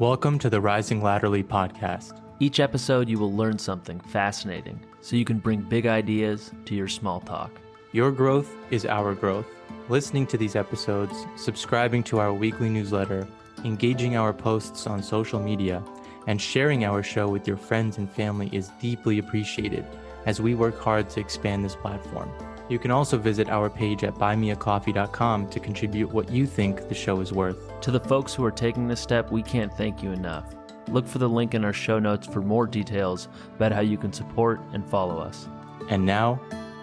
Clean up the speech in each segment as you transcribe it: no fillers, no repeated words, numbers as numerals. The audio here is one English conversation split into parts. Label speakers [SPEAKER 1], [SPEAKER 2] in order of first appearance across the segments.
[SPEAKER 1] Welcome to the Rising Latterly podcast.
[SPEAKER 2] Each episode, you will learn something fascinating so you can bring big ideas to your small talk.
[SPEAKER 1] Your growth is our growth. Listening to these episodes, subscribing to our weekly newsletter, engaging our posts on social media, and sharing our show with your friends and family is deeply appreciated as we work hard to expand this platform. You can also visit our page at buymeacoffee.com to contribute what you think the show is worth.
[SPEAKER 2] To the folks who are taking this step, we can't thank you enough. Look for the link in our show notes for more details about how you can support and follow us.
[SPEAKER 1] And now,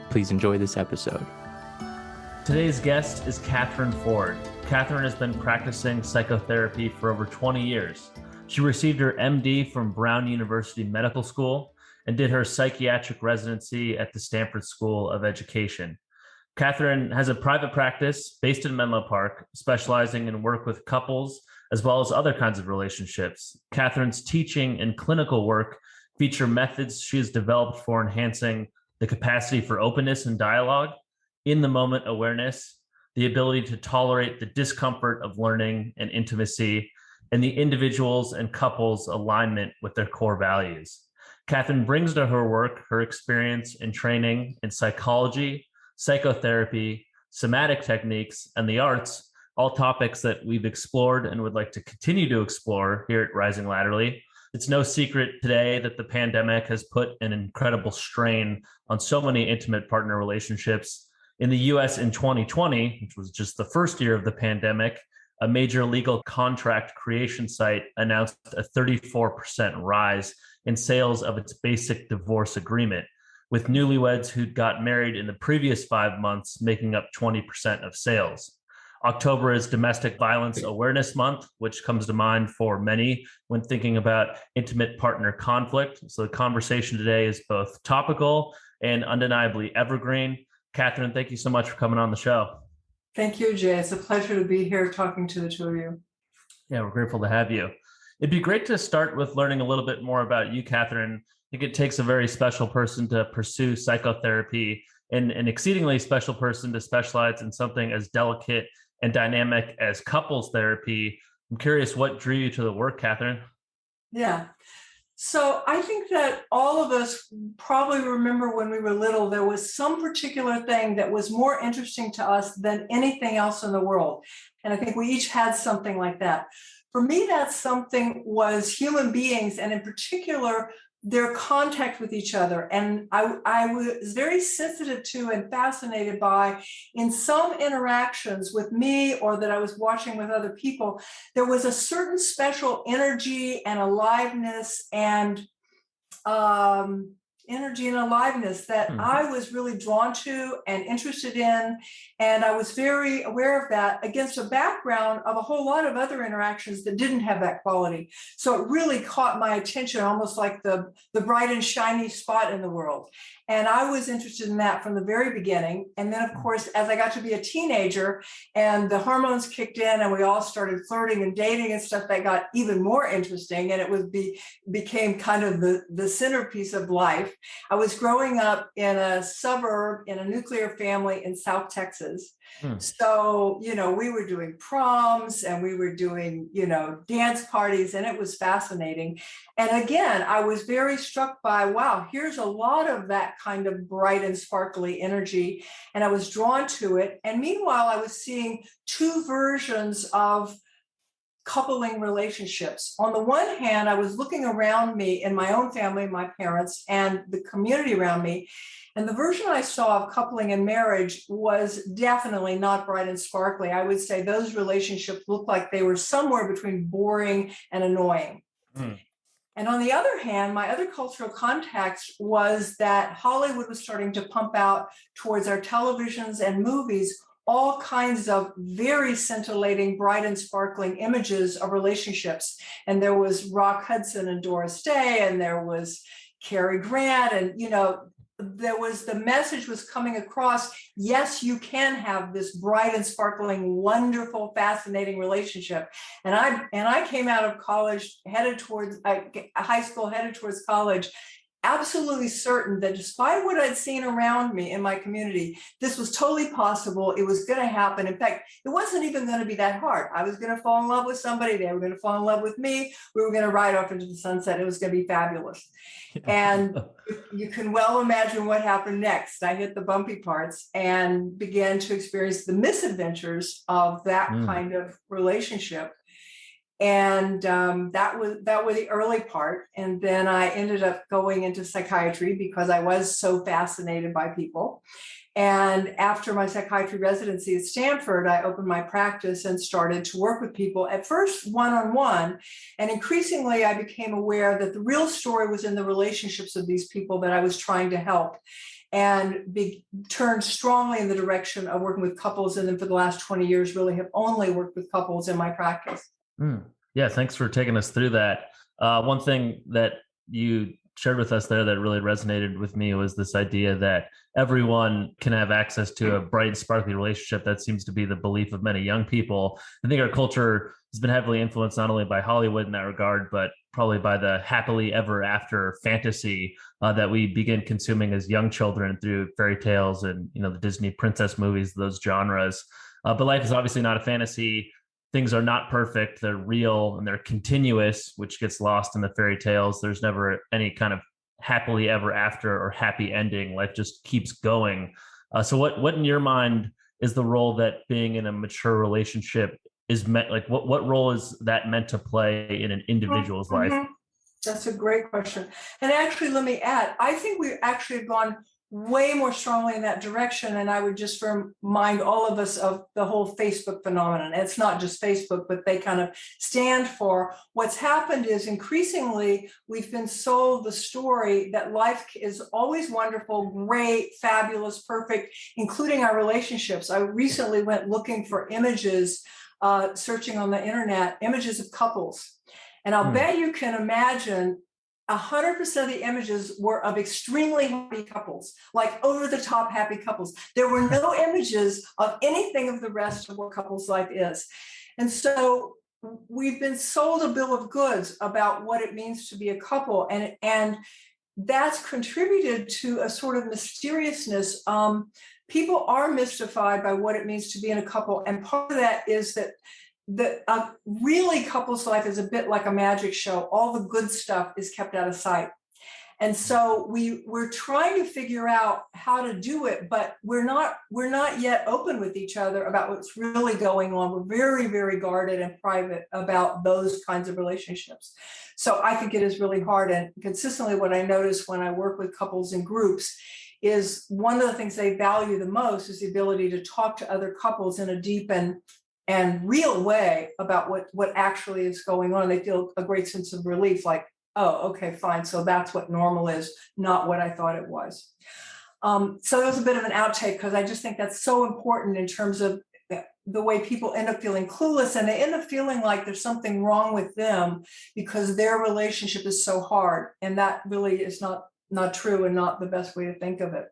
[SPEAKER 1] please enjoy this episode.
[SPEAKER 2] Today's guest is Kathryn Ford. Kathryn has been practicing psychotherapy for over 20 years. She received her MD from Brown University Medical School and did her psychiatric residency at the Stanford School of Education. Kathryn has a private practice based in Menlo Park, specializing in work with couples as well as other kinds of relationships. Kathryn's teaching and clinical work feature methods she has developed for enhancing the capacity for openness and dialogue, in-the-moment awareness, the ability to tolerate the discomfort of learning and intimacy, and the individual's and couple's alignment with their core values. Kathryn brings to her work her experience and training in psychology, psychotherapy, somatic techniques, and the arts, all topics that we've explored and would like to continue to explore here at Rising Latterly. It's no secret today that the pandemic has put an incredible strain on so many intimate partner relationships. In the US in 2020, which was just the first year of the pandemic, a major legal contract creation site announced a 34% rise in sales of its basic divorce agreement, with newlyweds who'd got married in the previous 5 months making up 20% of sales. October is Domestic Violence Awareness Month, which comes to mind for many when thinking about intimate partner conflict. So the conversation today is both topical and undeniably evergreen. Kathryn, thank you so much for coming on the show.
[SPEAKER 3] Thank you, Jay. It's a pleasure to be here talking to the two of you.
[SPEAKER 2] Yeah, we're grateful to have you. It'd be great to start with learning a little bit more about you, Kathryn. I think it takes a very special person to pursue psychotherapy and an exceedingly special person to specialize in something as delicate and dynamic as couples therapy. I'm curious what drew you to the work, Kathryn?
[SPEAKER 3] Yeah. So I think that all of us probably remember when we were little, there was some particular thing that was more interesting to us than anything else in the world. And I think we each had something like that. For me, that something was human beings, and in particular, their contact with each other. And I was very sensitive to and fascinated by, in some interactions with me or that I was watching with other people, there was a certain special energy and aliveness that I was really drawn to and interested in. And I was very aware of that against a background of a whole lot of other interactions that didn't have that quality. So it really caught my attention, almost like the bright and shiny spot in the world. And I was interested in that from the very beginning. And then, of course, as I got to be a teenager and the hormones kicked in and we all started flirting and dating and stuff, that got even more interesting. And it became kind of the centerpiece of life. I was growing up in a suburb in a nuclear family in South Texas. So, we were doing proms and we were doing, dance parties, and it was fascinating. And again, I was very struck by, wow, here's a lot of that kind of bright and sparkly energy. And I was drawn to it. And meanwhile, I was seeing two versions of coupling relationships. On the one hand, I was looking around me in my own family, my parents, and the community around me. And the version I saw of coupling and marriage was definitely not bright and sparkly. I would say those relationships looked like they were somewhere between boring and annoying. And on the other hand, my other cultural context was that Hollywood was starting to pump out towards our televisions and movies all kinds of very scintillating, bright and sparkling images of relationships. And there was Rock Hudson and Doris Day, and there was Cary Grant, and, the message was coming across, yes, you can have this bright and sparkling, wonderful, fascinating relationship. And I came out of college, headed towards high school, headed towards college, absolutely certain that despite what I'd seen around me in my community, this was totally possible. It was going to happen. In fact, it wasn't even going to be that hard. I was going to fall in love with somebody. They were going to fall in love with me. We were going to ride off into the sunset. It was going to be fabulous. And you can well imagine what happened next. I hit the bumpy parts and began to experience the misadventures of that kind of relationship. And that was the early part. And then I ended up going into psychiatry because I was so fascinated by people. And after my psychiatry residency at Stanford, I opened my practice and started to work with people, at first one-on-one. And increasingly, I became aware that the real story was in the relationships of these people that I was trying to help, and turned strongly in the direction of working with couples. And then for the last 20 years, really have only worked with couples in my practice.
[SPEAKER 2] Yeah, thanks for taking us through that. One thing that you shared with us there that really resonated with me was this idea that everyone can have access to a bright, sparkly relationship. That seems to be the belief of many young people. I think our culture has been heavily influenced not only by Hollywood in that regard, but probably by the happily ever after fantasy that we begin consuming as young children through fairy tales and the Disney princess movies, those genres. But life is obviously not a fantasy. Things are not perfect. They're real and they're continuous, which gets lost in the fairy tales. There's never any kind of happily ever after or happy ending. Life just keeps going. So what in your mind is the role that being in a mature relationship is meant? Like what role is that meant to play in an individual's life?
[SPEAKER 3] That's a great question. And actually, let me add, I think we actually have gone way more strongly in that direction. And I would just remind all of us of the whole Facebook phenomenon. It's not just Facebook, but they kind of stand for what's happened is increasingly we've been sold the story that life is always wonderful, great, fabulous, perfect, including our relationships. I recently went looking for images, searching on the internet, images of couples. And I'll bet you can imagine 100% of the images were of extremely happy couples, like over the top happy couples. There were no images of anything of the rest of what couples life is. And so we've been sold a bill of goods about what it means to be a couple. And that's contributed to a sort of mysteriousness. People are mystified by what it means to be in a couple. And part of that is that really couples life is a bit like a magic show. All the good stuff is kept out of sight. And so we're trying to figure out how to do it, but we're not yet open with each other about what's really going on. We're very, very guarded and private about those kinds of relationships. So I think it is really hard. And consistently what I notice when I work with couples in groups is one of the things they value the most is the ability to talk to other couples in a deep and real way about what actually is going on. They feel a great sense of relief, like, oh, okay, fine. So that's what normal is, not what I thought it was. So that was a bit of an outtake because I just think that's so important in terms of the way people end up feeling clueless, and they end up feeling like there's something wrong with them because their relationship is so hard. And that really is not true and not the best way to think of it.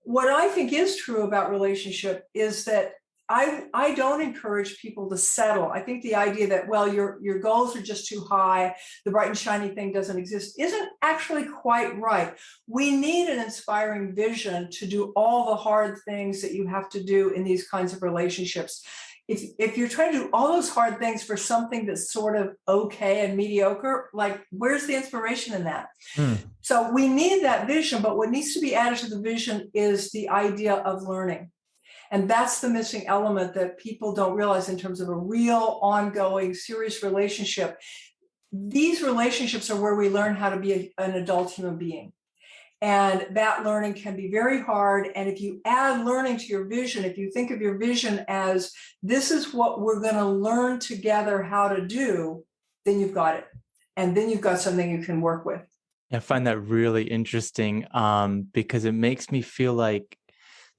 [SPEAKER 3] What I think is true about relationship is that I don't encourage people to settle. I think the idea that, well, your goals are just too high, the bright and shiny thing doesn't exist, isn't actually quite right. We need an inspiring vision to do all the hard things that you have to do in these kinds of relationships. If you're trying to do all those hard things for something that's sort of okay and mediocre, like where's the inspiration in that? So we need that vision, but what needs to be added to the vision is the idea of learning. And that's the missing element that people don't realize in terms of a real, ongoing, serious relationship. These relationships are where we learn how to be an adult human being. And that learning can be very hard. And if you add learning to your vision, if you think of your vision as this is what we're going to learn together how to do, then you've got it. And then you've got something you can work with.
[SPEAKER 1] I find that really interesting because it makes me feel like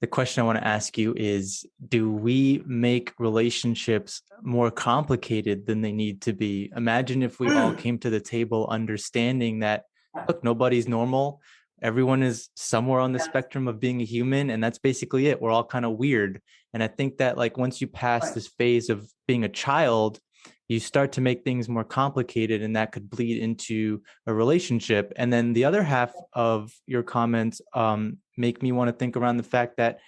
[SPEAKER 1] the question I want to ask you is, do we make relationships more complicated than they need to be? Imagine if we all came to the table understanding that, look, nobody's normal. Everyone is somewhere on the spectrum of being a human, and that's basically it. We're all kind of weird. And I think that like once you pass this phase of being a child, you start to make things more complicated, and that could bleed into a relationship. And then the other half of your comments make me want to think around the fact that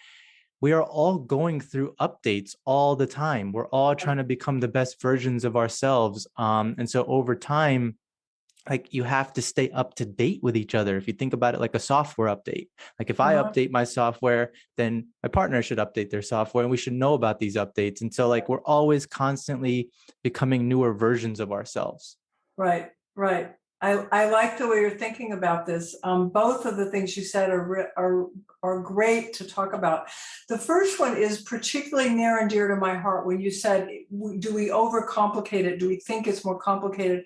[SPEAKER 1] we are all going through updates all the time. We're all trying to become the best versions of ourselves. And so over time, like, you have to stay up to date with each other. If you think about it like a software update, like if I update my software, then my partner should update their software, and we should know about these updates. And so like, we're always constantly becoming newer versions of ourselves.
[SPEAKER 3] Right, right. I like the way you're thinking about this. Both of the things you said are great to talk about. The first one is particularly near and dear to my heart when you said, do we overcomplicate it? Do we think it's more complicated?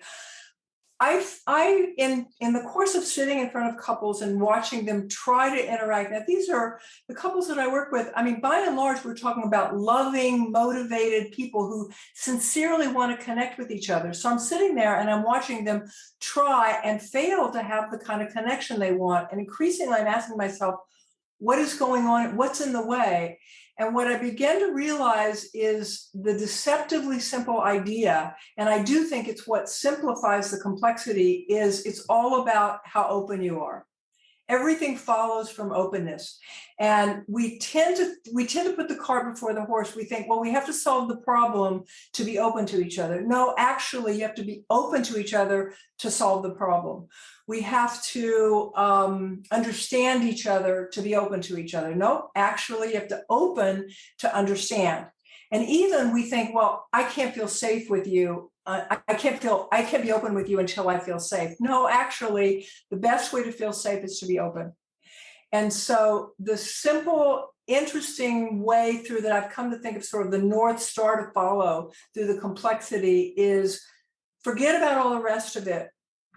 [SPEAKER 3] I in the course of sitting in front of couples and watching them try to interact. Now, these are the couples that I work with. I mean, by and large, we're talking about loving, motivated people who sincerely want to connect with each other. So I'm sitting there and I'm watching them try and fail to have the kind of connection they want. And increasingly, I'm asking myself, what is going on? What's in the way? And what I began to realize is the deceptively simple idea, and I do think it's what simplifies the complexity, is it's all about how open you are. Everything follows from openness. And we tend to put the cart before the horse. We think, well, we have to solve the problem to be open to each other. No, actually, you have to be open to each other to solve the problem. We have to understand each other to be open to each other. No, actually, you have to open to understand. And even we think, well, I can't feel safe with you. I can't be open with you until I feel safe. No, actually, the best way to feel safe is to be open. And so the simple, interesting way through that I've come to think of sort of the North Star to follow through the complexity is forget about all the rest of it.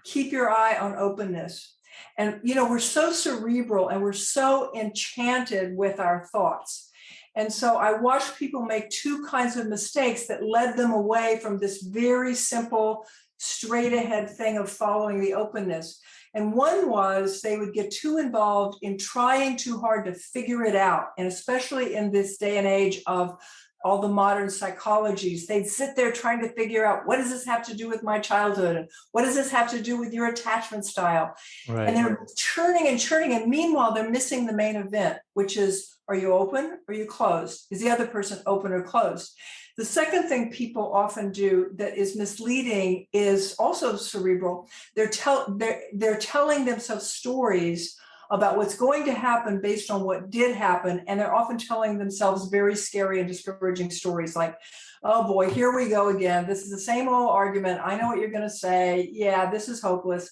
[SPEAKER 3] Keep your eye on openness. And, we're so cerebral and we're so enchanted with our thoughts. And so I watched people make two kinds of mistakes that led them away from this very simple, straight ahead thing of following the openness. And one was they would get too involved in trying too hard to figure it out. And especially in this day and age of all the modern psychologies, they'd sit there trying to figure out, what does this have to do with my childhood? And what does this have to do with your attachment style? Right. And they're churning and churning. And meanwhile, they're missing the main event, which is, are you open or are you closed? Is the other person open or closed? The second thing people often do that is misleading is also cerebral. They're telling themselves stories about what's going to happen based on what did happen. And they're often telling themselves very scary and discouraging stories like, oh boy, here we go again. This is the same old argument. I know what you're going to say. Yeah, this is hopeless.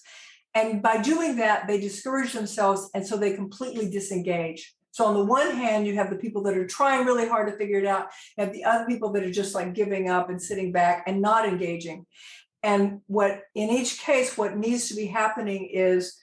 [SPEAKER 3] And by doing that, they discourage themselves. And so they completely disengage. So on the one hand, you have the people that are trying really hard to figure it out. You have the other people that are just like giving up and sitting back and not engaging. And in each case, what needs to be happening is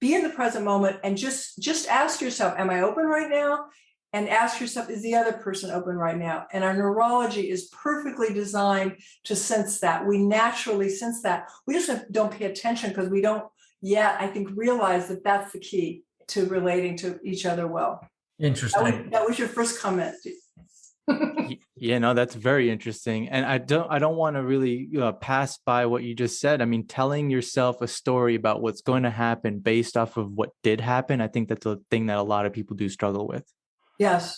[SPEAKER 3] be in the present moment and just ask yourself, am I open right now? And ask yourself, is the other person open right now? And our neurology is perfectly designed to sense that. We naturally sense that. We just don't pay attention because we don't yet, I think, realize that that's the key to relating to each other well.
[SPEAKER 2] Interesting.
[SPEAKER 3] That was your first comment.
[SPEAKER 1] Yeah, no, that's very interesting. And I don't want to really pass by what you just said. I mean, telling yourself a story about what's going to happen based off of what did happen, I think that's a thing that a lot of people do struggle with.
[SPEAKER 3] Yes.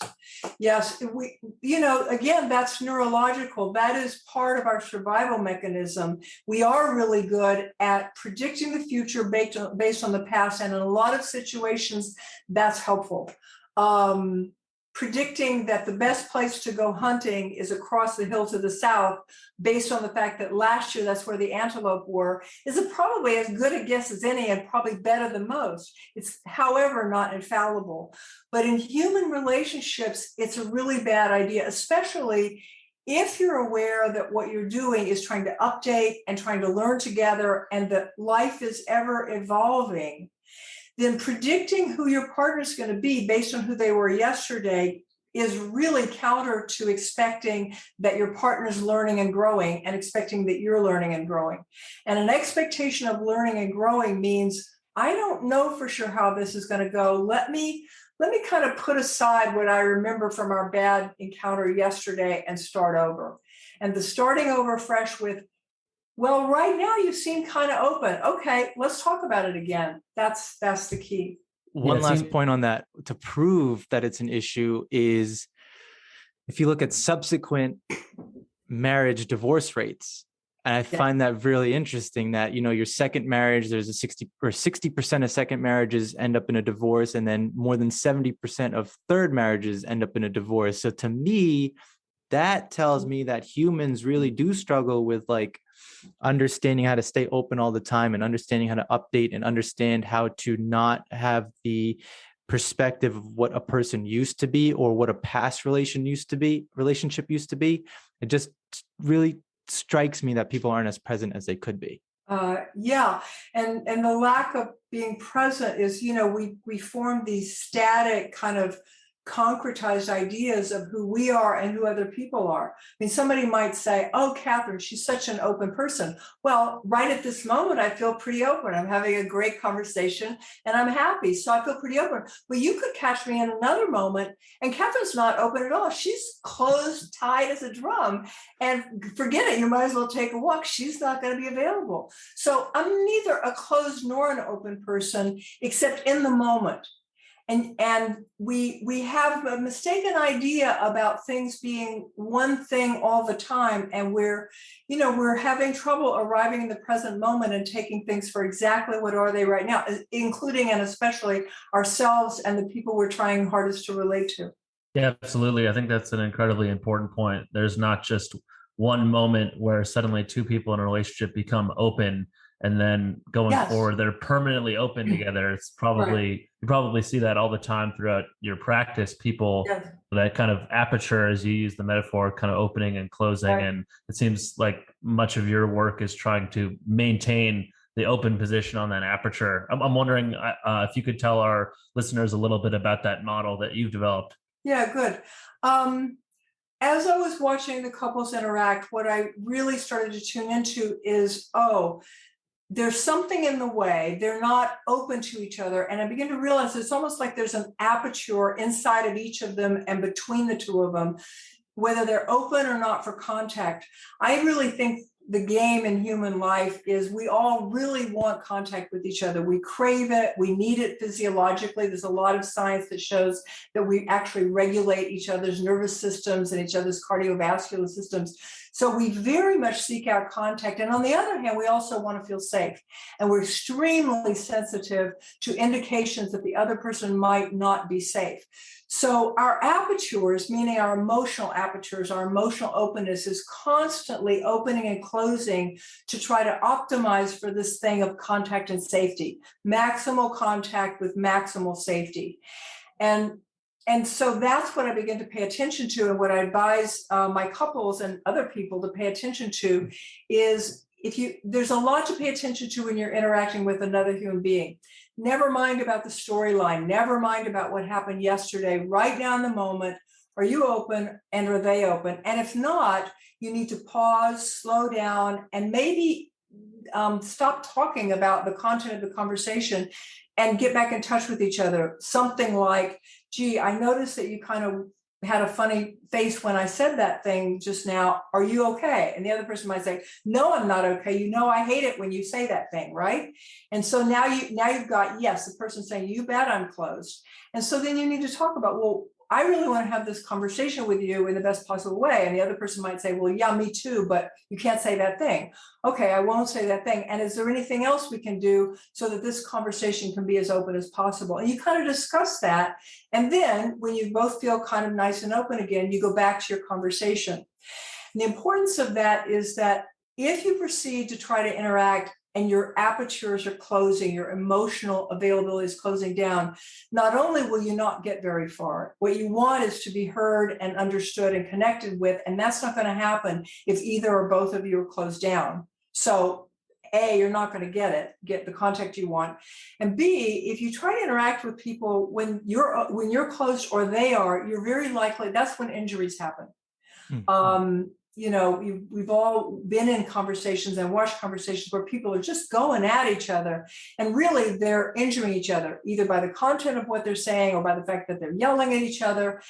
[SPEAKER 3] Again, that's neurological. That is part of our survival mechanism. We are really good at predicting the future based on the past. And in a lot of situations, that's helpful. Predicting that the best place to go hunting is across the hill to the south, based on the fact that last year that's where the antelope were, is probably as good a guess as any and probably better than most. It's, however, not infallible. But in human relationships, it's a really bad idea, especially if you're aware that what you're doing is trying to update and trying to learn together and that life is ever evolving. Then predicting who your partner is going to be based on who they were yesterday is really counter to expecting that your partner's learning and growing and expecting that you're learning and growing. And an expectation of learning and growing means, I don't know for sure how this is going to go. Let me kind of put aside what I remember from our bad encounter yesterday and start over. And the starting over fresh with, well, right now you seem kind of open. Okay, let's talk about it again. That's the key.
[SPEAKER 1] One last point on that to prove that it's an issue is if you look at subsequent marriage divorce rates. And I find that really interesting that, your second marriage, there's a 60% of second marriages end up in a divorce, and then more than 70% of third marriages end up in a divorce. So to me, that tells me that humans really do struggle with like understanding how to stay open all the time and understanding how to update and understand how to not have the perspective of what a person used to be or what a past relationship used to be. It just really strikes me that people aren't as present as they could be.
[SPEAKER 3] Yeah. And the lack of being present is, we form these static kind of concretized ideas of who we are and who other people are. I mean, somebody might say, oh, Kathryn, she's such an open person. Well, right at this moment, I feel pretty open. I'm having a great conversation and I'm happy. So I feel pretty open. But you could catch me in another moment and Kathryn's not open at all. She's closed, tight as a drum, and forget it. You might as well take a walk. She's not going to be available. So I'm neither a closed nor an open person, except in the moment. And we have a mistaken idea about things being one thing all the time. And we're having trouble arriving in the present moment and taking things for exactly what are they right now, including and especially ourselves and the people we're trying hardest to relate to.
[SPEAKER 2] Yeah, absolutely. I think that's an incredibly important point. There's not just one moment where suddenly two people in a relationship become open and then going forward they're permanently open together. It's probably you probably see that all the time throughout your practice, people that kind of aperture, as you use the metaphor, kind of opening and closing. And it seems like much of your work is trying to maintain the open position on that aperture. I'm wondering if you could tell our listeners a little bit about that model that you've developed.
[SPEAKER 3] Yeah, good. As I was watching the couples interact, what I really started to tune into is, there's something in the way. They're not open to each other. And I begin to realize it's almost like there's an aperture inside of each of them and between the two of them, whether they're open or not for contact. I really think the game in human life is we all really want contact with each other. We crave it. We need it physiologically. There's a lot of science that shows that we actually regulate each other's nervous systems and each other's cardiovascular systems. So we very much seek out contact. And on the other hand, we also want to feel safe. And we're extremely sensitive to indications that the other person might not be safe. So our apertures, meaning our emotional apertures, our emotional openness, is constantly opening and closing to try to optimize for this thing of contact and safety, maximal contact with maximal safety. And so that's what I begin to pay attention to, and what I advise my couples and other people to pay attention to is there's a lot to pay attention to when you're interacting with another human being. Never mind about the storyline. Never mind about what happened yesterday. Right now in the moment, are you open and are they open? And if not, you need to pause, slow down, and maybe stop talking about the content of the conversation and get back in touch with each other. Something like, gee, I noticed that you kind of had a funny face when I said that thing just now. Are you okay? And the other person might say, no, I'm not okay. I hate it when you say that thing, right? And so now you've got, yes, the person saying, you bet I'm closed. And so then you need to talk about, well, I really want to have this conversation with you in the best possible way. And the other person might say, well, yeah, me too, but you can't say that thing. Okay, I won't say that thing. And is there anything else we can do so that this conversation can be as open as possible? And you kind of discuss that. And then when you both feel kind of nice and open again, you go back to your conversation. And the importance of that is that if you proceed to try to interact and your apertures are closing, your emotional availability is closing down, not only will you not get very far, what you want is to be heard and understood and connected with, and that's not going to happen if either or both of you are closed down. So A, you're not going to get the contact you want. And B, if you try to interact with people when you're closed or they are, you're very likely, that's when injuries happen.
[SPEAKER 1] Mm-hmm.
[SPEAKER 3] we've all been in conversations and watched conversations where people are just going at each other, and really they're injuring each other, either by the content of what they're saying or by the fact that they're yelling at each other.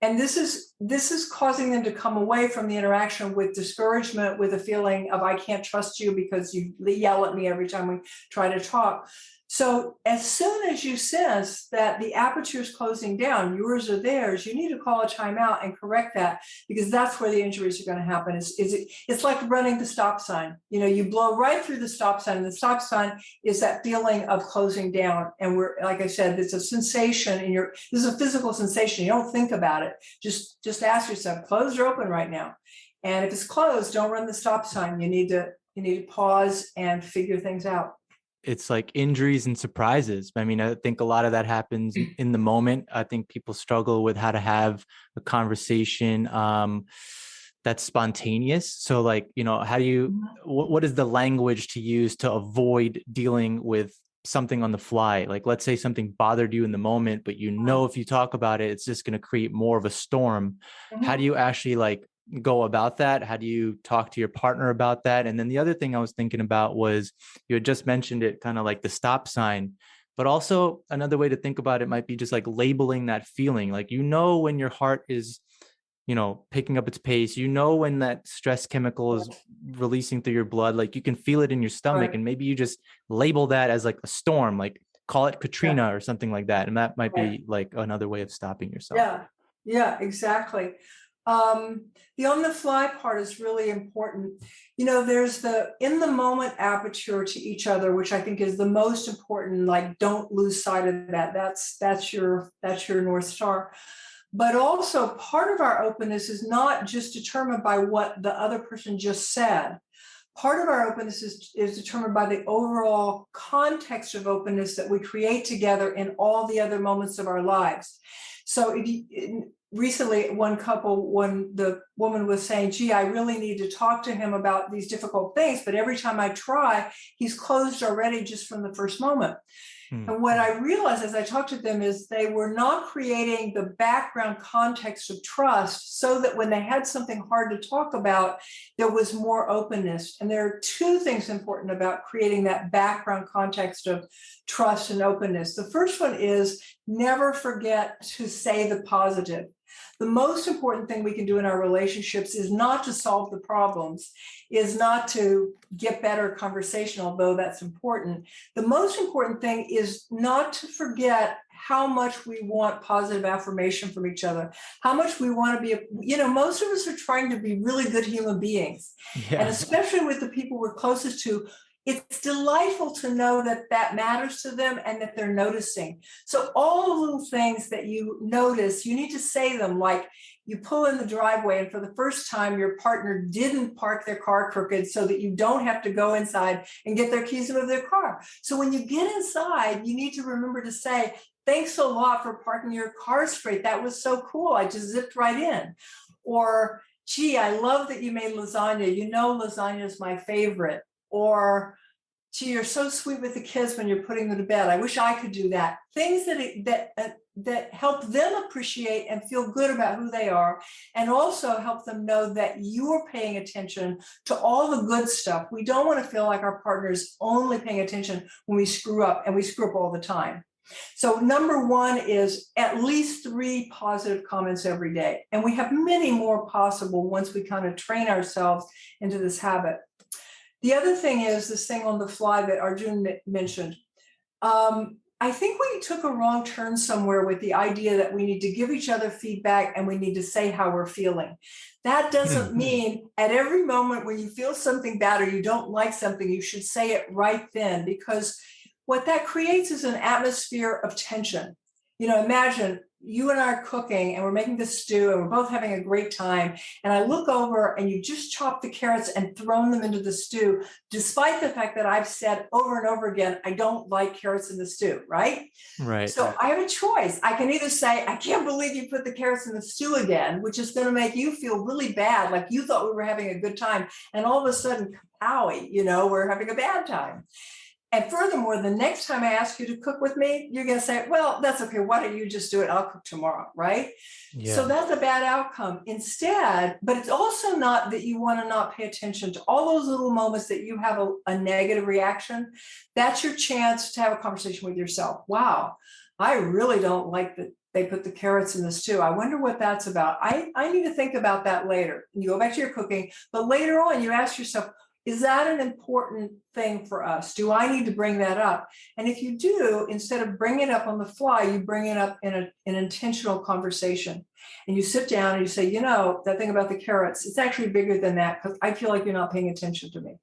[SPEAKER 3] And this is causing them to come away from the interaction with discouragement, with a feeling of, I can't trust you because you yell at me every time we try to talk. So as soon as you sense that the aperture is closing down, yours or theirs, you need to call a timeout and correct that, because that's where the injuries are going to happen. It's like running the stop sign. You blow right through the stop sign, and the stop sign is that feeling of closing down. And we're, like I said, it's a sensation this is a physical sensation. You don't think about it. Just ask yourself, closed or open right now? And if it's closed, don't run the stop sign. You need to pause and figure things out.
[SPEAKER 1] It's like injuries and surprises. I mean, I think a lot of that happens in the moment. I think people struggle with how to have a conversation that's spontaneous. So like, how do you, what is the language to use to avoid dealing with something on the fly? Like, let's say something bothered you in the moment, but if you talk about it, it's just going to create more of a storm.
[SPEAKER 3] Mm-hmm.
[SPEAKER 1] How do you actually go about that? How do you talk to your partner about that? And then the other thing I was thinking about was, you had just mentioned it, kind of like the stop sign, but also another way to think about it might be just like labeling that feeling. Like, when your heart is, picking up its pace, when that stress chemical is releasing through your blood, like you can feel it in your stomach, right. And maybe you just label that as like a storm, like call it Katrina or something like that. And that might be like another way of stopping yourself.
[SPEAKER 3] Yeah, exactly. The on the fly part is really important. There's the in the moment aperture to each other, which I think is the most important. Like, don't lose sight of that. That's your North Star. But also part of our openness is not just determined by what the other person just said. Part of our openness is determined by the overall context of openness that we create together in all the other moments of our lives. So recently, when the woman was saying, gee, I really need to talk to him about these difficult things, but every time I try, he's closed already just from the first moment. And what I realized as I talked to them is they were not creating the background context of trust, so that when they had something hard to talk about, there was more openness. And there are two things important about creating that background context of trust and openness. The first one is never forget to say the positive. The most important thing we can do in our relationships is not to solve the problems, is not to get better conversation, although that's important. The most important thing is not to forget how much we want positive affirmation from each other, how much we want to be, most of us are trying to be really good human beings. Yeah. And especially with the people we're closest to, it's delightful to know that matters to them and that they're noticing. So all the little things that you notice, you need to say them. Like, you pull in the driveway and for the first time, your partner didn't park their car crooked so that you don't have to go inside and get their keys out of their car. So when you get inside, you need to remember to say, thanks a lot for parking your car straight. That was so cool. I just zipped right in. Or, gee, I love that you made lasagna. Lasagna is my favorite. Or, gee, you're so sweet with the kids when you're putting them to bed. I wish I could do that. Things that help them appreciate and feel good about who they are, and also help them know that you're paying attention to all the good stuff. We don't want to feel like our partner is only paying attention when we screw up, and we screw up all the time. So number one is at least 3 positive comments every day. And we have many more possible once we kind of train ourselves into this habit. The other thing is this thing on the fly that Arjun mentioned. I think we took a wrong turn somewhere with the idea that we need to give each other feedback and we need to say how we're feeling. That doesn't mean at every moment when you feel something bad or you don't like something, you should say it right then, because what that creates is an atmosphere of tension. Imagine you and I are cooking and we're making this stew and we're both having a great time. And I look over and you just chopped the carrots and thrown them into the stew, despite the fact that I've said over and over again, I don't like carrots in the stew, right?
[SPEAKER 1] Right.
[SPEAKER 3] So I have a choice. I can either say, I can't believe you put the carrots in the stew again, which is going to make you feel really bad, like you thought we were having a good time. And all of a sudden, owie, we're having a bad time. And furthermore, the next time I ask you to cook with me, you're going to say, well, that's okay. Why don't you just do it? I'll cook tomorrow, right? So
[SPEAKER 1] Yeah.
[SPEAKER 3] that's a bad outcome. Instead, but it's also not that you want to not pay attention to all those little moments that you have a negative reaction. That's your chance to have a conversation with yourself. Wow, I really don't like that they put the carrots in the stew. I wonder what that's about. I need to think about that later. And you go back to your cooking, but later on you ask yourself, is that an important thing for us? Do I need to bring that up? And if you do, instead of bringing it up on the fly, you bring it up in an intentional conversation. And you sit down and you say, that thing about the carrots, it's actually bigger than that because I feel like you're not paying attention to me.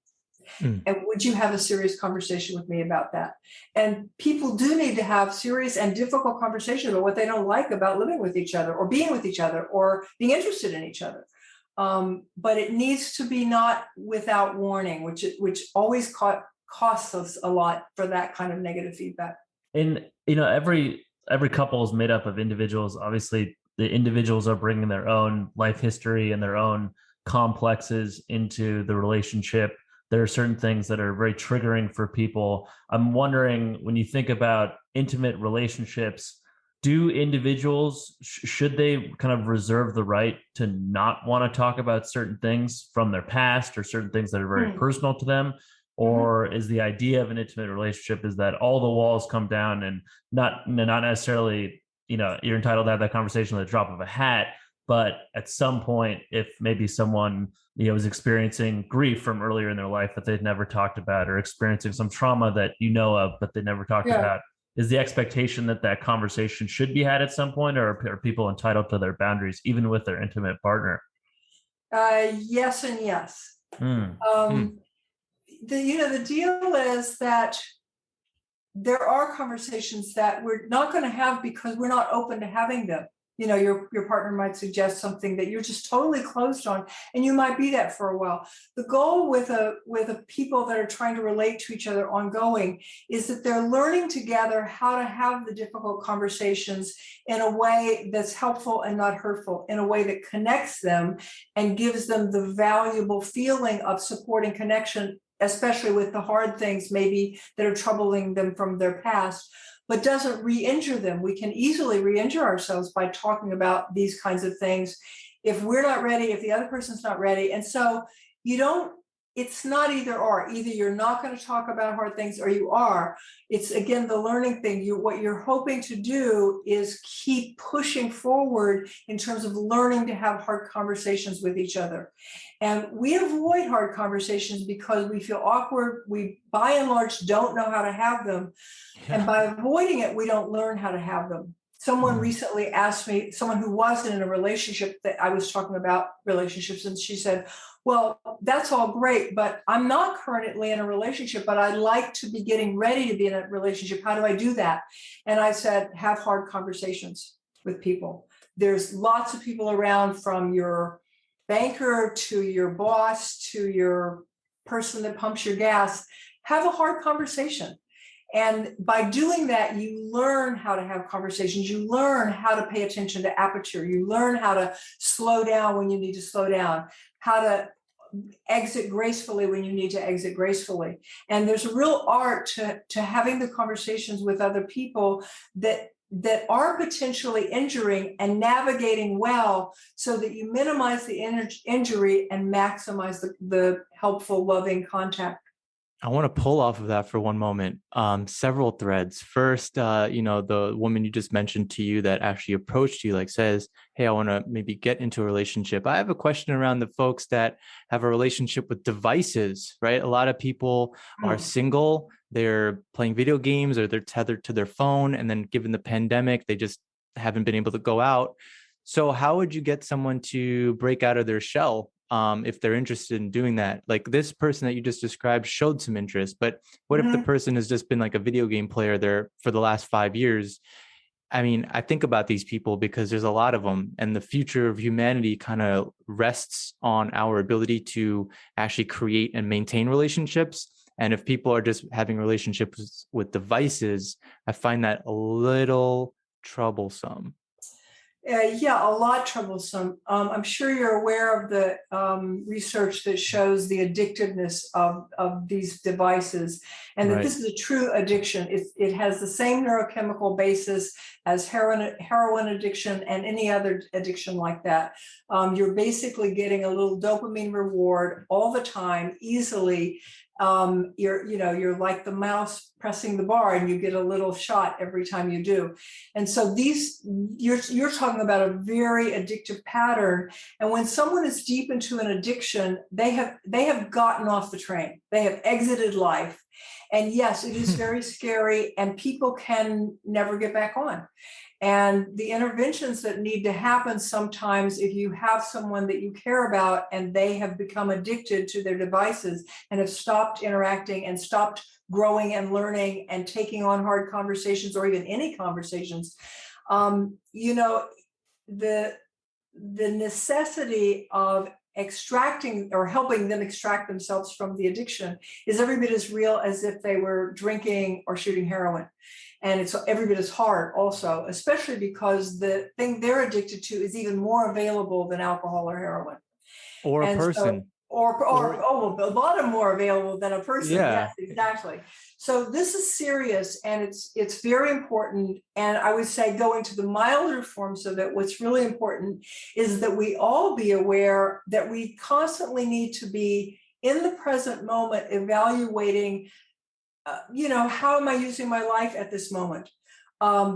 [SPEAKER 1] Mm.
[SPEAKER 3] And would you have a serious conversation with me about that? And people do need to have serious and difficult conversations about what they don't like about living with each other or being with each other or being interested in each other. But it needs to be not without warning, which always costs us a lot for that kind of negative feedback.
[SPEAKER 2] And every couple is made up of individuals. Obviously, the individuals are bringing their own life history and their own complexes into the relationship. There are certain things that are very triggering for people. I'm wondering, when you think about intimate relationships, do individuals, should they kind of reserve the right to not want to talk about certain things from their past or certain things that are very personal to them? Or is the idea of an intimate relationship is that all the walls come down and not necessarily, you're entitled to have that conversation at the drop of a hat, but at some point, if maybe someone, is experiencing grief from earlier in their life that they've never talked about, or experiencing some trauma that you know of, but they never talked about, is the expectation that conversation should be had at some point, or are people entitled to their boundaries, even with their intimate partner?
[SPEAKER 3] Yes and yes. The deal is that there are conversations that we're not going to have because we're not open to having them. Your partner might suggest something that you're just totally closed on, and you might be that for a while. The goal with a people that are trying to relate to each other ongoing is that they're learning together how to have the difficult conversations in a way that's helpful and not hurtful, in a way that connects them and gives them the valuable feeling of support and connection, especially with the hard things maybe that are troubling them from their past, but doesn't re-injure them. We can easily re-injure ourselves by talking about these kinds of things if we're not ready, if the other person's not ready. And so it's not either or. Either you're not going to talk about hard things or you are. It's, again, the learning thing. What you're hoping to do is keep pushing forward in terms of learning to have hard conversations with each other. And we avoid hard conversations because we feel awkward. We, by and large, don't know how to have them. And by avoiding it, we don't learn how to have them. Someone recently asked me, someone who wasn't in a relationship, that I was talking about relationships, and she said, well, that's all great, but I'm not currently in a relationship, but I'd like to be getting ready to be in a relationship. How do I do that? And I said, have hard conversations with people. There's lots of people around, from your banker to your boss to your person that pumps your gas. Have a hard conversation. And by doing that, you learn how to have conversations. You learn how to pay attention to aperture. You learn how to slow down when you need to slow down, how to exit gracefully when you need to exit gracefully. And there's a real art to having the conversations with other people that are potentially injuring, and navigating well so that you minimize the injury and maximize the helpful, loving contact.
[SPEAKER 1] I want to pull off of that for one moment. Several threads. First, the woman you just mentioned to you that actually approached you, says, hey, I want to maybe get into a relationship. I have a question around the folks that have a relationship with devices, right? A lot of people are single, they're playing video games, or they're tethered to their phone. And then given the pandemic, they just haven't been able to go out. So how would you get someone to break out of their shell if they're interested in doing that? Like this person that you just described showed some interest, but what if the person has just been like a video game player there for the last 5 years? I mean, I think about these people because there's a lot of them, and the future of humanity kind of rests on our ability to actually create and maintain relationships. And if people are just having relationships with devices, I find that a little troublesome.
[SPEAKER 3] Yeah, a lot troublesome. I'm sure you're aware of the research that shows the addictiveness of these devices, and that
[SPEAKER 1] Right.
[SPEAKER 3] this is a true addiction. It has the same neurochemical basis as heroin addiction and any other addiction like that. You're basically getting a little dopamine reward all the time, easily. You're like the mouse pressing the bar, and you get a little shot every time you do. And so you're talking about a very addictive pattern. And when someone is deep into an addiction, they have gotten off the train. They have exited life. And yes, it is very scary, and people can never get back on. And the interventions that need to happen sometimes, if you have someone that you care about and they have become addicted to their devices and have stopped interacting and stopped growing and learning and taking on hard conversations or even any conversations, the necessity of extracting or helping them extract themselves from the addiction is every bit as real as if they were drinking or shooting heroin. And it's every bit as hard also, especially because the thing they're addicted to is even more available than alcohol or heroin.
[SPEAKER 1] Or a
[SPEAKER 3] And
[SPEAKER 1] person.
[SPEAKER 3] a lot more available than a person.
[SPEAKER 1] Yeah.
[SPEAKER 3] Yes, exactly. So this is serious, and it's very important. And I would say, going to the milder forms of it, what's really important is that we all be aware that we constantly need to be in the present moment, evaluating, how am I using my life at this moment?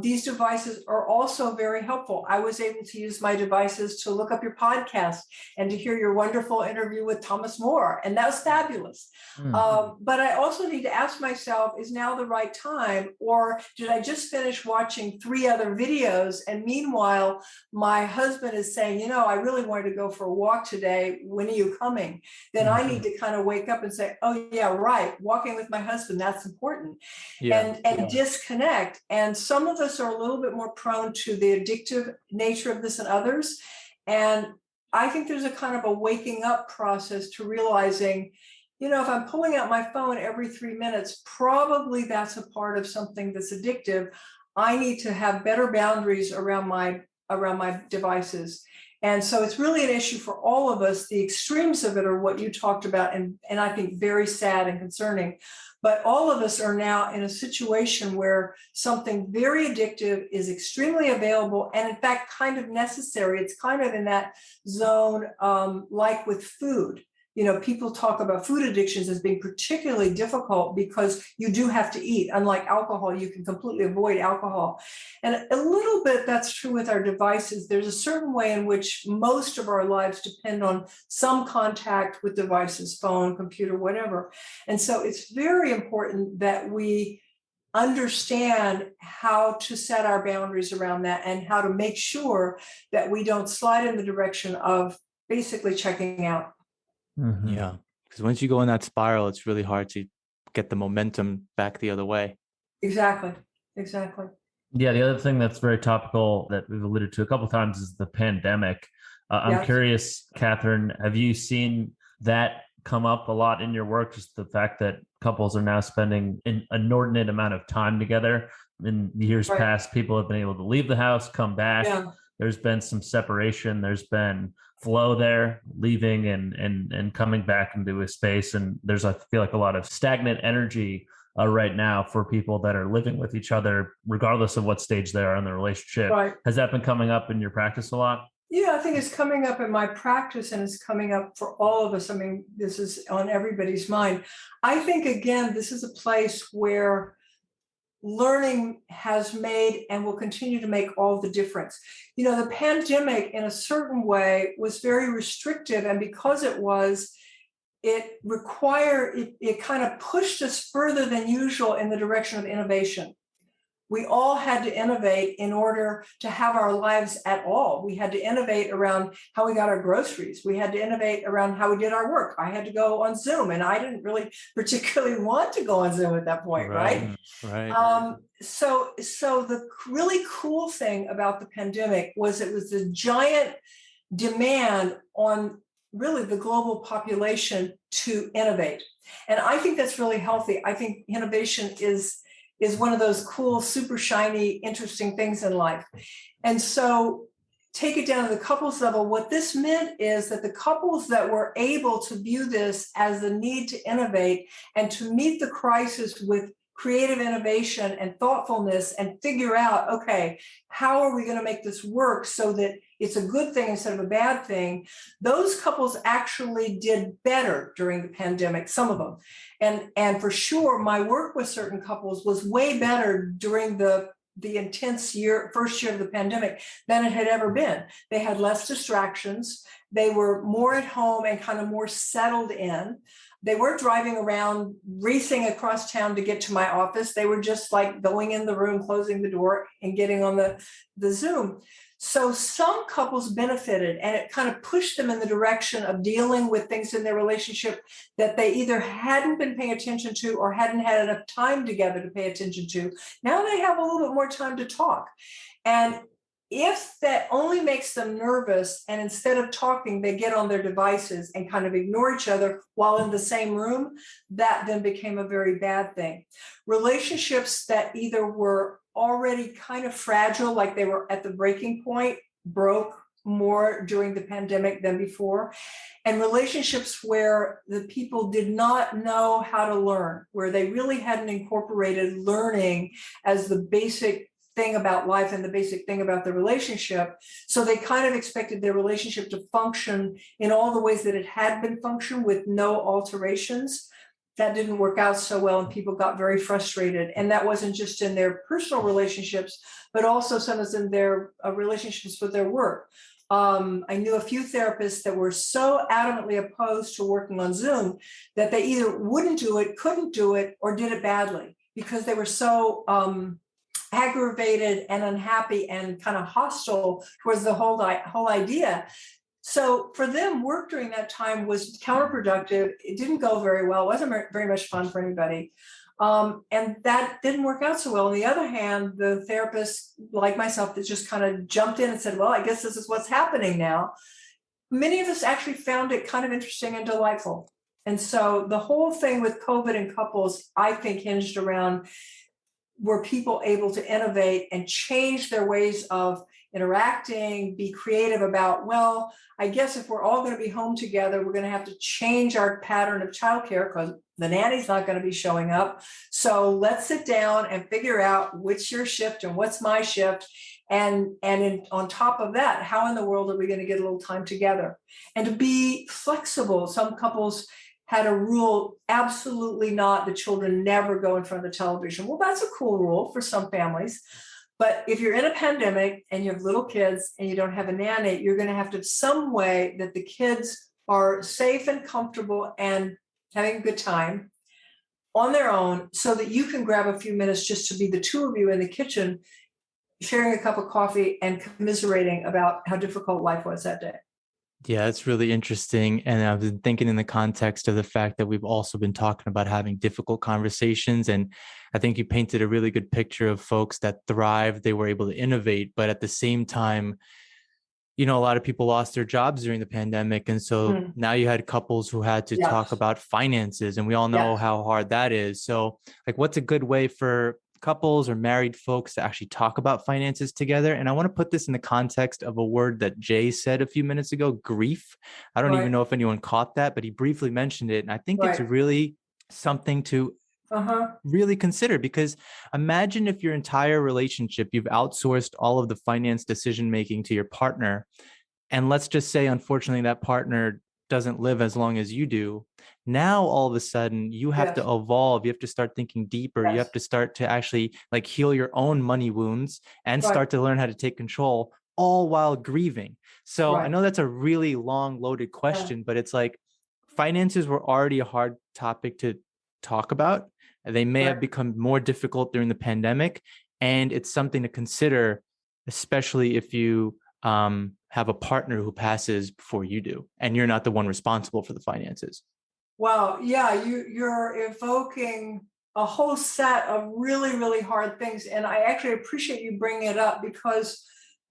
[SPEAKER 3] These devices are also very helpful. I was able to use my devices to look up your podcast and to hear your wonderful interview with Thomas More, and that was fabulous. But I also need to ask myself, is now the right time? Or did I just finish watching 3 other videos? And meanwhile, my husband is saying, I really wanted to go for a walk today. When are you coming? Then I need to kind of wake up and say, oh yeah, right. Walking with my husband, that's important. And disconnect. And some of us are a little bit more prone to the addictive nature of this than others. And I think there's a kind of a waking up process to realizing, if I'm pulling out my phone every 3 minutes, probably that's a part of something that's addictive. I need to have better boundaries around my devices. And so it's really an issue for all of us. The extremes of it are what you talked about, and I think very sad and concerning. But all of us are now in a situation where something very addictive is extremely available and, in fact, kind of necessary. It's kind of in that zone, like with food. People talk about food addictions as being particularly difficult because you do have to eat. Unlike alcohol, you can completely avoid alcohol. And a little bit that's true with our devices. There's a certain way in which most of our lives depend on some contact with devices, phone, computer, whatever. And so it's very important that we understand how to set our boundaries around that and how to make sure that we don't slide in the direction of basically checking out.
[SPEAKER 1] Yeah, because once you go in that spiral, it's really hard to get the momentum back the other way.
[SPEAKER 3] Exactly.
[SPEAKER 2] Yeah, the other thing that's very topical that we've alluded to a couple of times is the pandemic. I'm curious, Kathryn, have you seen that come up a lot in your work? Just the fact that couples are now spending an inordinate amount of time together. In years past, people have been able to leave the house, come back. Yeah. There's been some separation. There's been flow there, leaving and coming back into a space. And there's, I feel like, a lot of stagnant energy right now for people that are living with each other, regardless of what stage they are in the relationship. Right. Has that been coming up in your practice a lot?
[SPEAKER 3] Yeah, I think it's coming up in my practice, and it's coming up for all of us. I mean, this is on everybody's mind. I think, again, this is a place where learning has made and will continue to make all the difference. The pandemic, in a certain way, was very restrictive, and because it kind of pushed us further than usual in the direction of innovation. We all had to innovate in order to have our lives at all. We had to innovate around how we got our groceries. We had to innovate around how we did our work. I had to go on Zoom, and I didn't really particularly want to go on Zoom at that point, right? So the really cool thing about the pandemic was it was a giant demand on really the global population to innovate. And I think that's really healthy. I think innovation is one of those cool, super shiny, interesting things in life. And so take it down to the couples level, what this meant is that the couples that were able to view this as the need to innovate and to meet the crisis with creative innovation and thoughtfulness and figure out, okay, how are we going to make this work so that it's a good thing instead of a bad thing? Those couples actually did better during the pandemic, some of them. And for sure, my work with certain couples was way better during the intense first year of the pandemic than it had ever been. They had less distractions. They were more at home and kind of more settled in. They weren't driving around racing across town to get to my office. They were just like going in the room, closing the door, and getting on the Zoom. So some couples benefited, and it kind of pushed them in the direction of dealing with things in their relationship that they either hadn't been paying attention to or hadn't had enough time together to pay attention to. Now they have a little bit more time to talk. And if that only makes them nervous, and instead of talking, they get on their devices and kind of ignore each other while in the same room, that then became a very bad thing. Relationships that either were already kind of fragile, like they were at the breaking point, broke more during the pandemic than before. And relationships where the people did not know how to learn, where they really hadn't incorporated learning as the basic thing about life and the basic thing about the relationship. So they kind of expected their relationship to function in all the ways that it had been functioned with no alterations. That didn't work out so well, and people got very frustrated. And that wasn't just in their personal relationships, but also sometimes in their relationships with their work. I knew a few therapists that were so adamantly opposed to working on Zoom that they either wouldn't do it, couldn't do it, or did it badly because they were so aggravated and unhappy and kind of hostile towards the whole idea. So for them, work during that time was counterproductive. It didn't go very well. It wasn't very much fun for anybody. And that didn't work out so well. On the other hand, the therapists like myself that just kind of jumped in and said, well, I guess this is what's happening now. Many of us actually found it kind of interesting and delightful. And so the whole thing with COVID and couples, I think, hinged around, were people able to innovate and change their ways of interacting, be creative about, well, I guess if we're all going to be home together, we're going to have to change our pattern of childcare because the nanny's not going to be showing up. So let's sit down and figure out which your shift and what's my shift. And on top of that, how in the world are we going to get a little time together? And to be flexible. Some couples had a rule, absolutely not, the children never go in front of the television. Well, that's a cool rule for some families. But if you're in a pandemic and you have little kids and you don't have a nanny, you're going to have to have some way that the kids are safe and comfortable and having a good time on their own so that you can grab a few minutes just to be the two of you in the kitchen, sharing a cup of coffee and commiserating about how difficult life was that day.
[SPEAKER 1] Yeah, it's really interesting. And I've been thinking in the context of the fact that we've also been talking about having difficult conversations. And I think you painted a really good picture of folks that thrived, they were able to innovate, but at the same time, a lot of people lost their jobs during the pandemic. And so now you had couples who had to talk about finances, and we all know how hard that is. So what's a good way for couples or married folks to actually talk about finances together? And I want to put this in the context of a word that Jay said a few minutes ago, grief. I don't even know if anyone caught that, but he briefly mentioned it. And I think it's really something to really consider, because imagine if your entire relationship, you've outsourced all of the finance decision-making to your partner. And let's just say, unfortunately, that partner doesn't live as long as you do. Now, all of a sudden, you have to evolve. You have to start thinking deeper. You have to start to actually heal your own money wounds and start to learn how to take control, all while grieving. So I know that's a really long, loaded question, but it's finances were already a hard topic to talk about. They may have become more difficult during the pandemic, and it's something to consider, especially if you have a partner who passes before you do, and you're not the one responsible for the finances.
[SPEAKER 3] Wow. Yeah, you're evoking a whole set of really, really hard things. And I actually appreciate you bringing it up, because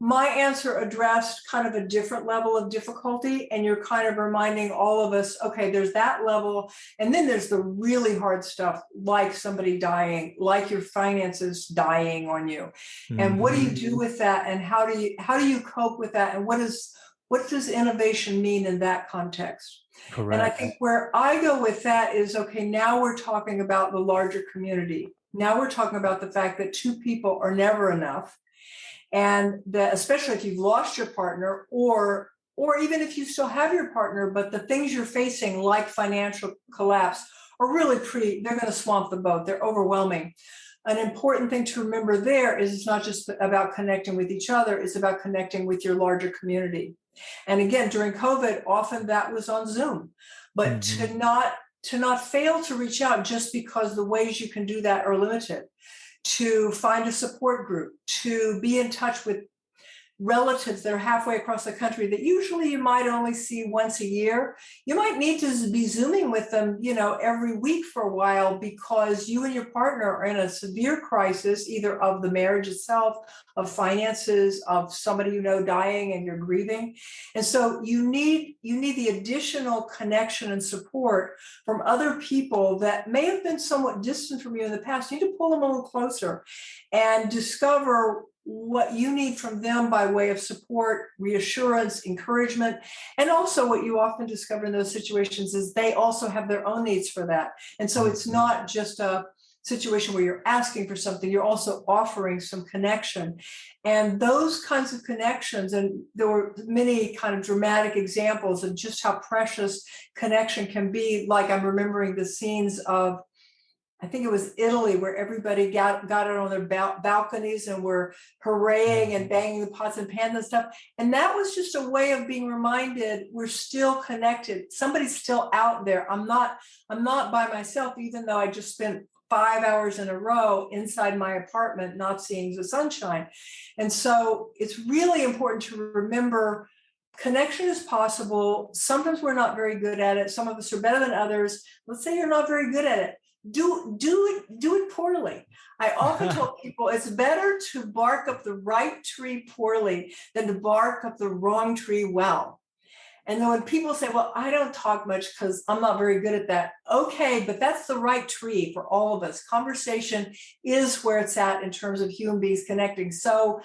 [SPEAKER 3] my answer addressed kind of a different level of difficulty, and you're kind of reminding all of us, okay, there's that level, and then there's the really hard stuff, like somebody dying, like your finances dying on you. And what do you do with that, and how do you cope with that, and what does innovation mean in that context?
[SPEAKER 1] Correct.
[SPEAKER 3] And I think where I go with that is, okay, now we're talking about the larger community. Now we're talking about the fact that two people are never enough. And that, especially if you've lost your partner, or even if you still have your partner, but the things you're facing, like financial collapse, are really they're going to swamp the boat. They're overwhelming. An important thing to remember there is it's not just about connecting with each other, it's about connecting with your larger community. And again, during COVID, often that was on Zoom, but to not fail to reach out just because the ways you can do that are limited, to find a support group, to be in touch with relatives that are halfway across the country that usually you might only see once a year. You might need to be Zooming with them, every week for a while, because you and your partner are in a severe crisis, either of the marriage itself, of finances, of somebody dying and you're grieving. And so you need the additional connection and support from other people that may have been somewhat distant from you in the past. You need to pull them a little closer and discover what you need from them by way of support, reassurance, encouragement. And also what you often discover in those situations is they also have their own needs for that. And so it's not just a situation where you're asking for something, you're also offering some connection. And those kinds of connections, and there were many kind of dramatic examples of just how precious connection can be. Like, I'm remembering the scenes of, I think it was Italy, where everybody got out on their balconies and were hooraying and banging the pots and pans and stuff. And that was just a way of being reminded we're still connected. Somebody's still out there. I'm not by myself, even though I just spent 5 hours in a row inside my apartment, not seeing the sunshine. And so it's really important to remember connection is possible. Sometimes we're not very good at it. Some of us are better than others. Let's say you're not very good at it. Do it poorly. I often tell people it's better to bark up the right tree poorly than to bark up the wrong tree well. And then when people say, well, I don't talk much because I'm not very good at that. Okay, but that's the right tree for all of us. Conversation is where it's at in terms of human beings connecting. So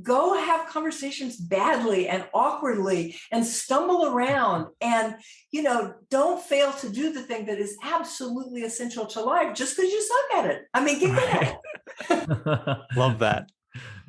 [SPEAKER 3] go have conversations badly and awkwardly and stumble around, and don't fail to do the thing that is absolutely essential to life just because you suck at it. I mean, get good at it.
[SPEAKER 1] Love that.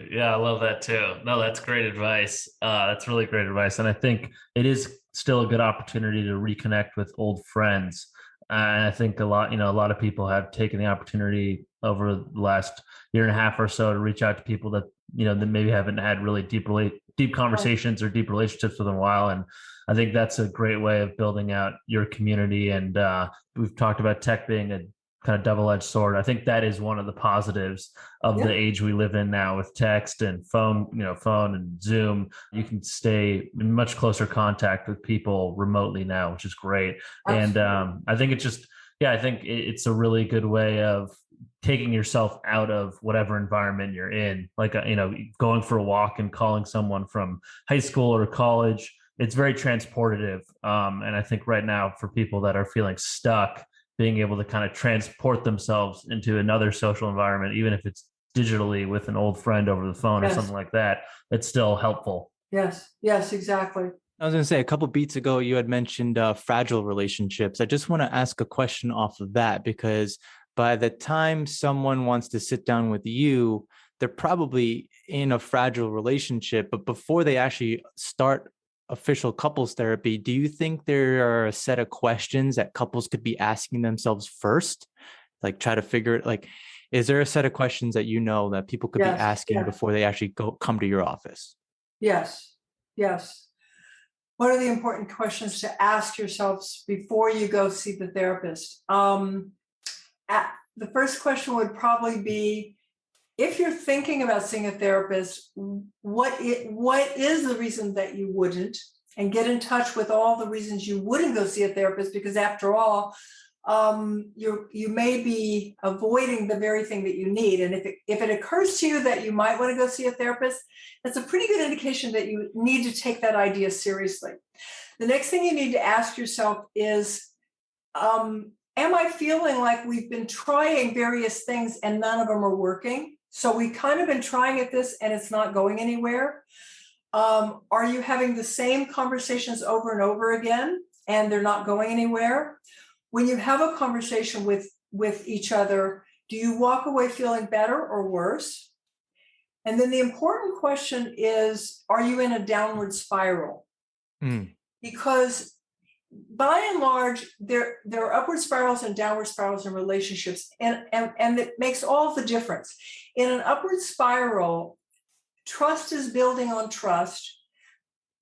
[SPEAKER 2] Yeah, I love that too. No, that's great advice. That's really great advice. And I think it is still a good opportunity to reconnect with old friends. And I think a lot of people have taken the opportunity over the last year and a half or so to reach out to people that that maybe haven't had really deep conversations or deep relationships with in a while. And I think that's a great way of building out your community. And we've talked about tech being a kind of double-edged sword. I think that is one of the positives of the age we live in now, with text and phone and Zoom. You can stay in much closer contact with people remotely now, which is great. Absolutely. And I think it's a really good way of taking yourself out of whatever environment you're in, like, going for a walk and calling someone from high school or college. It's very transportative. And I think right now, for people that are feeling stuck, being able to kind of transport themselves into another social environment, even if it's digitally with an old friend over the phone or something like that, it's still helpful.
[SPEAKER 3] Yes, exactly.
[SPEAKER 1] I was going to say, a couple beats ago, you had mentioned fragile relationships. I just want to ask a question off of that, because by the time someone wants to sit down with you, they're probably in a fragile relationship. But before they actually start official couples therapy, do you think there are a set of questions that couples could be asking themselves first? Like, try to figure it, like, is there a set of questions that that people could be asking before they actually come to your office?
[SPEAKER 3] Yes. What are the important questions to ask yourselves before you go see the therapist? The first question would probably be, if you're thinking about seeing a therapist, what is the reason that you wouldn't? And get in touch with all the reasons you wouldn't go see a therapist, because after all, you may be avoiding the very thing that you need. And if it occurs to you that you might want to go see a therapist, that's a pretty good indication that you need to take that idea seriously. The next thing you need to ask yourself is, am I feeling like we've been trying various things and none of them are working? So we've kind of been trying at this and it's not going anywhere. Are you having the same conversations over and over again and they're not going anywhere? When you have a conversation with each other, do you walk away feeling better or worse? And then the important question is, are you in a downward spiral? Because by and large, there are upward spirals and downward spirals in relationships, and it makes all the difference. In an upward spiral, trust is building on trust.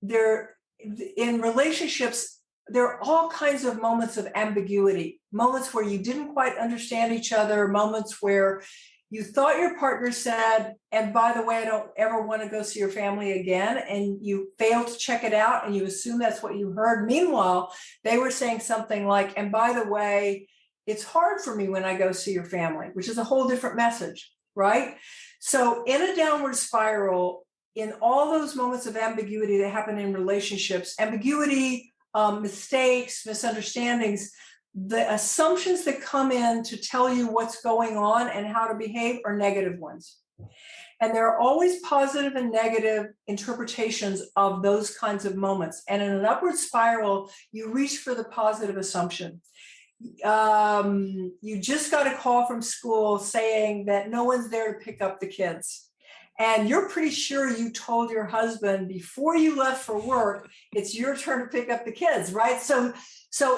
[SPEAKER 3] In relationships, there are all kinds of moments of ambiguity, moments where you didn't quite understand each other, moments where you thought your partner said, and by the way, I don't ever want to go see your family again, and you failed to check it out and you assume that's what you heard. Meanwhile, they were saying something like, and by the way, it's hard for me when I go see your family, which is a whole different message, right? So in a downward spiral, in all those moments of ambiguity that happen in relationships, ambiguity, mistakes, misunderstandings, the assumptions that come in to tell you what's going on and how to behave are negative ones. And there are always positive and negative interpretations of those kinds of moments. And in an upward spiral, you reach for the positive assumption. You just got a call from school saying that no one's there to pick up the kids. And you're pretty sure you told your husband before you left for work, it's your turn to pick up the kids, right? So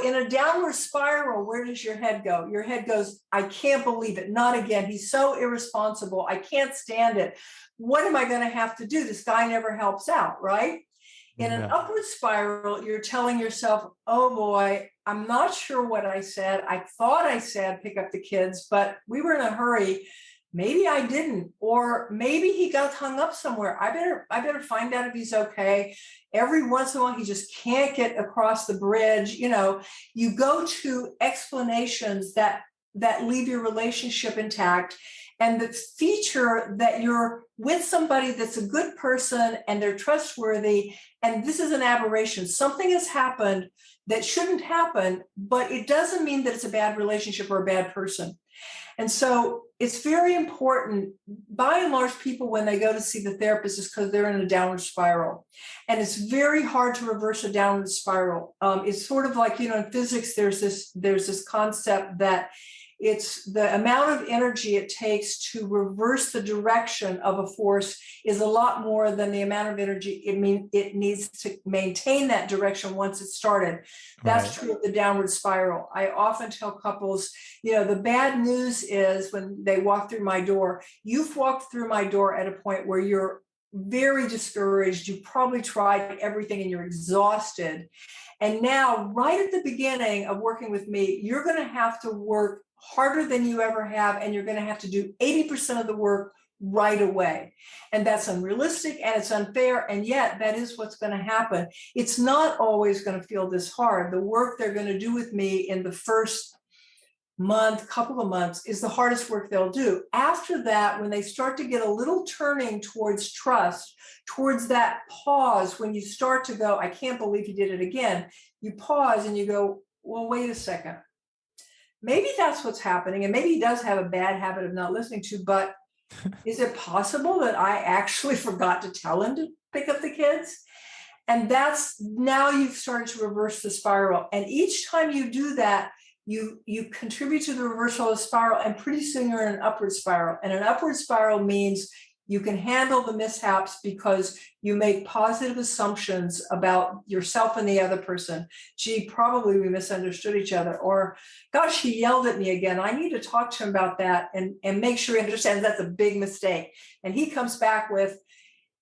[SPEAKER 3] in a downward spiral, where does your head go? Your head goes, I can't believe it. Not again. He's so irresponsible. I can't stand it. What am I going to have to do? This guy never helps out, right? In an upward spiral, you're telling yourself, oh boy, I'm not sure what I said. I thought I said pick up the kids, but we were in a hurry. Maybe I didn't, or maybe he got hung up somewhere. I better find out if he's okay. Every once in a while, he just can't get across the bridge. You know, you go to explanations that leave your relationship intact. And the feature that you're with somebody that's a good person and they're trustworthy, and this is an aberration. Something has happened that shouldn't happen, but it doesn't mean that it's a bad relationship or a bad person. And so it's very important, by and large, people, when they go to see the therapist, is because they're in a downward spiral. And it's very hard to reverse a downward spiral. It's sort of like, you know, in physics, there's this concept that it's the amount of energy it takes to reverse the direction of a force is a lot more than the amount of energy it needs to maintain that direction once it started. That's true of the downward spiral. I often tell couples, you know, the bad news is when they walk through my door, you've walked through my door at a point where you're very discouraged. You probably tried everything and you're exhausted. And now, right at the beginning of working with me, you're going to have to work harder than you ever have, and you're going to have to do 80% of the work right away. And that's unrealistic and it's unfair, and yet that is what's going to happen. It's not always going to feel this hard. The work they're going to do with me in the first month, couple of months, is the hardest work they'll do. After that, when they start to get a little turning towards trust, towards that pause, when you start to go, I can't believe you did it again, you pause and you go, well, wait a second. Maybe that's what's happening. And maybe he does have a bad habit of not listening to, but is it possible that I actually forgot to tell him to pick up the kids? And that's, now you've started to reverse the spiral. And each time you do that, you contribute to the reversal of the spiral, and pretty soon you're in an upward spiral. And an upward spiral means you can handle the mishaps because you make positive assumptions about yourself and the other person. Gee, probably we misunderstood each other. Or, gosh, he yelled at me again. I need to talk to him about that and make sure he understands that's a big mistake. And he comes back with,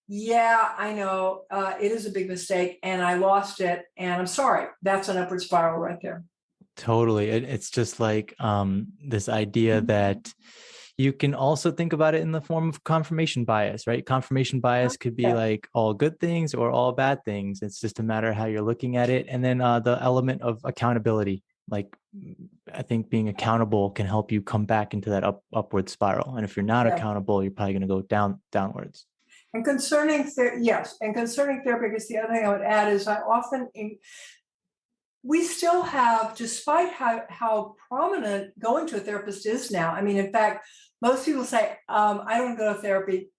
[SPEAKER 3] yeah, I know, it is a big mistake and I lost it and I'm sorry. That's an upward spiral right there.
[SPEAKER 1] Totally. It's just like this idea that you can also think about it in the form of confirmation bias, right? Confirmation bias could be like all good things or all bad things. It's just a matter of how you're looking at it. And then the element of accountability, like I think being accountable can help you come back into that upward spiral. And if you're not accountable, you're probably going to go downwards.
[SPEAKER 3] And concerning therapy, because the other thing I would add is we still have, despite how prominent going to a therapist is now. I mean, in fact, most people say, I don't go to therapy.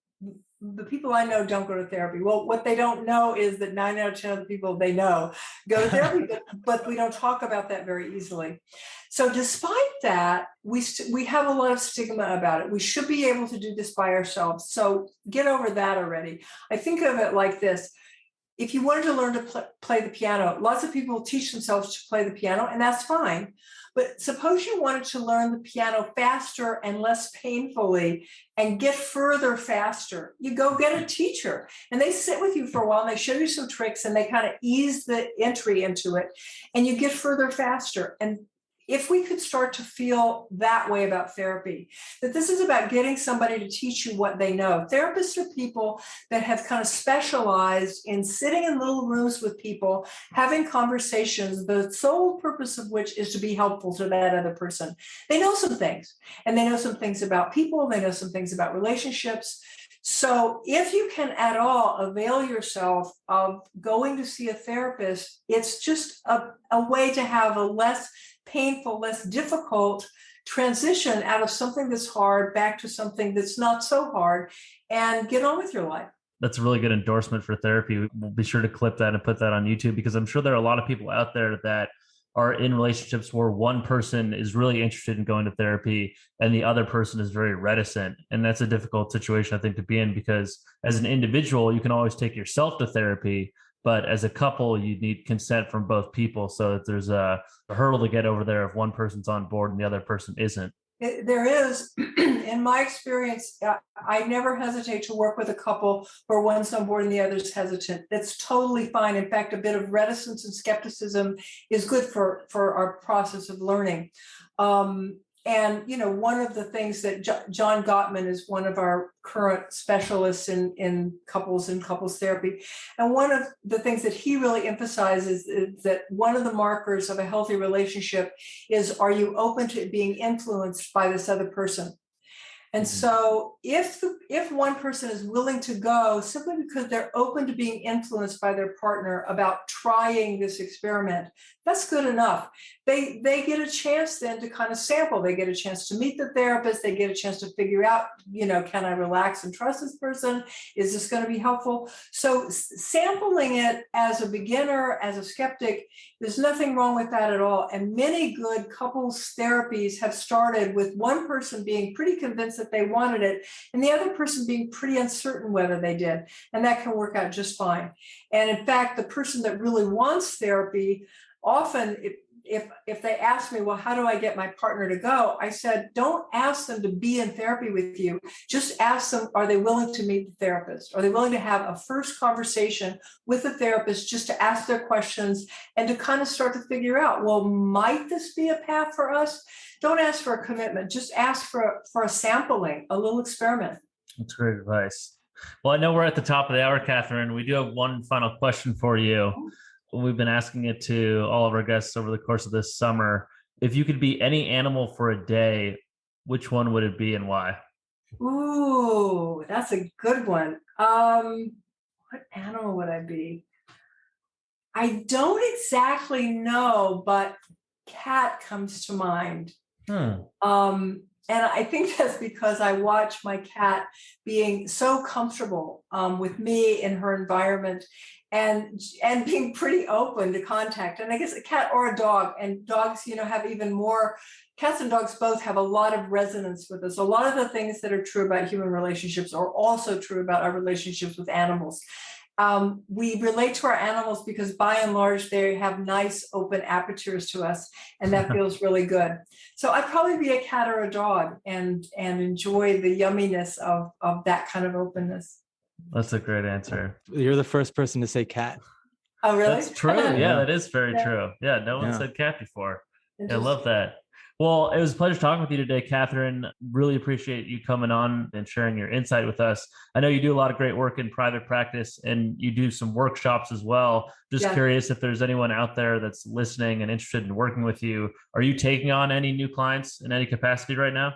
[SPEAKER 3] The people I know don't go to therapy. Well, what they don't know is that 9 out of 10 of the people they know go to therapy, but we don't talk about that very easily. So despite that, we have a lot of stigma about it. We should be able to do this by ourselves. So get over that already. I think of it like this. If you wanted to learn to play the piano, lots of people teach themselves to play the piano, and that's fine. But suppose you wanted to learn the piano faster and less painfully and get further faster. You go get a teacher and they sit with you for a while and they show you some tricks and they kind of ease the entry into it and you get further faster. And if we could start to feel that way about therapy, that this is about getting somebody to teach you what they know. Therapists are people that have kind of specialized in sitting in little rooms with people, having conversations, the sole purpose of which is to be helpful to that other person. They know some things, and they know some things about people. They know some things about relationships. So if you can at all avail yourself of going to see a therapist, it's just a way to have a less painful, less difficult transition out of something that's hard back to something that's not so hard and get on with your life.
[SPEAKER 2] That's a really good endorsement for therapy. We'll be sure to clip that and put that on YouTube, because I'm sure there are a lot of people out there that are in relationships where one person is really interested in going to therapy and the other person is very reticent. And that's a difficult situation, I think, to be in, because as an individual, you can always take yourself to therapy. But as a couple, you need consent from both people, so that there's a hurdle to get over there if one person's on board and the other person isn't.
[SPEAKER 3] There is, in my experience, I never hesitate to work with a couple where one's on board and the other's hesitant. That's totally fine. In fact, a bit of reticence and skepticism is good for our process of learning. And, one of the things that John Gottman is one of our current specialists in couples and couples therapy. And one of the things that he really emphasizes is that one of the markers of a healthy relationship is, are you open to being influenced by this other person? And so if one person is willing to go simply because they're open to being influenced by their partner about trying this experiment, that's good enough. They get a chance then to kind of sample. They get a chance to meet the therapist. They get a chance to figure out, can I relax and trust this person? Is this going to be helpful? So sampling it as a beginner, as a skeptic, there's nothing wrong with that at all. And many good couples therapies have started with one person being pretty convinced that they wanted it and the other person being pretty uncertain whether they did. And that can work out just fine. And in fact, the person that really wants therapy, often if they ask me, well, how do I get my partner to go? I said, don't ask them to be in therapy with you. Just ask them, are they willing to meet the therapist? Are they willing to have a first conversation with the therapist just to ask their questions and to kind of start to figure out, well, might this be a path for us? Don't ask for a commitment. Just ask for a sampling, a little experiment.
[SPEAKER 2] That's great advice. Well, I know we're at the top of the hour, Kathryn. We do have one final question for you. We've been asking it to all of our guests over the course of this summer. If you could be any animal for a day, which one would it be and why?
[SPEAKER 3] Ooh, that's a good one. What animal would I be? I don't exactly know, but cat comes to mind. And I think that's because I watch my cat being so comfortable with me in her environment and being pretty open to contact. And I guess a cat or a dog, and dogs, have even more. Cats and dogs both have a lot of resonance with us. A lot of the things that are true about human relationships are also true about our relationships with animals. We relate to our animals because by and large, they have nice open apertures to us, and that feels really good. So I'd probably be a cat or a dog and enjoy the yumminess of that kind of openness.
[SPEAKER 2] That's a great answer.
[SPEAKER 1] You're the first person to say cat.
[SPEAKER 3] Oh, really?
[SPEAKER 2] That's true. Yeah, that is very true. Yeah, no one said cat before. I love that. Well, it was a pleasure talking with you today, Kathryn. Really appreciate you coming on and sharing your insight with us. I know you do a lot of great work in private practice and you do some workshops as well. Just curious if there's anyone out there that's listening and interested in working with you. Are you taking on any new clients in any capacity right now?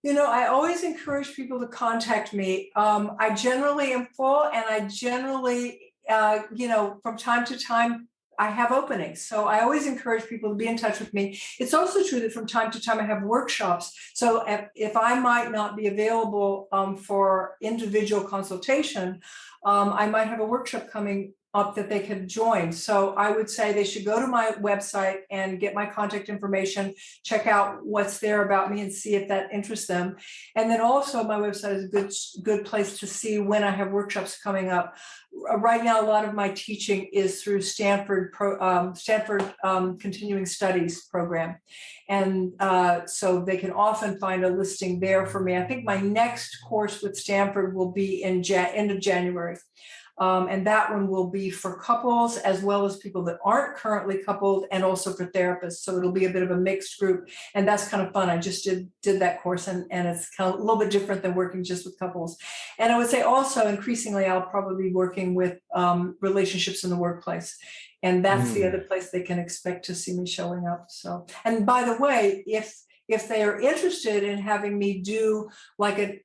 [SPEAKER 3] I always encourage people to contact me. I generally am full, and I generally, from time to time, I have openings. So I always encourage people to be in touch with me. It's also true that from time to time I have workshops. So if I might not be available for individual consultation, I might have a workshop coming up that they could join. So I would say they should go to my website and get my contact information, check out what's there about me and see if that interests them. And then also my website is a good place to see when I have workshops coming up. Right now, a lot of my teaching is through Stanford Continuing Studies program. And so they can often find a listing there for me. I think my next course with Stanford will be in end of January. And that one will be for couples as well as people that aren't currently coupled, and also for therapists. So it'll be a bit of a mixed group. And that's kind of fun. I just did that course, and it's kind of a little bit different than working just with couples. And I would say also increasingly, I'll probably be working with relationships in the workplace. And that's the other place they can expect to see me showing up. So, and by the way, if they are interested in having me do like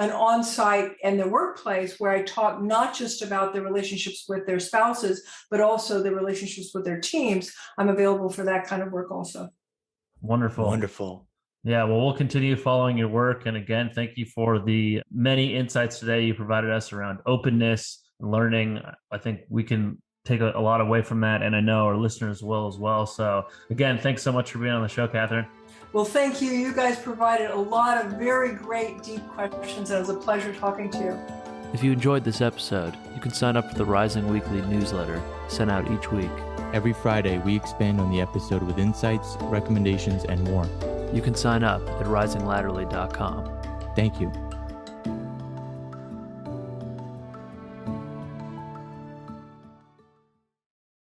[SPEAKER 3] an on-site in the workplace where I talk not just about the relationships with their spouses, but also the relationships with their teams, I'm available for that kind of work also.
[SPEAKER 2] Wonderful. Yeah, well, we'll continue following your work. And again, thank you for the many insights today you provided us around openness and learning. I think we can take a lot away from that. And I know our listeners will as well. So again, thanks so much for being on the show, Kathryn.
[SPEAKER 3] Well, thank you. You guys provided a lot of very great, deep questions. And it was a pleasure talking to you.
[SPEAKER 4] If you enjoyed this episode, you can sign up for the Rising Weekly newsletter sent out each week.
[SPEAKER 1] Every Friday, we expand on the episode with insights, recommendations, and more.
[SPEAKER 4] You can sign up at risinglatterly.com.
[SPEAKER 1] Thank you.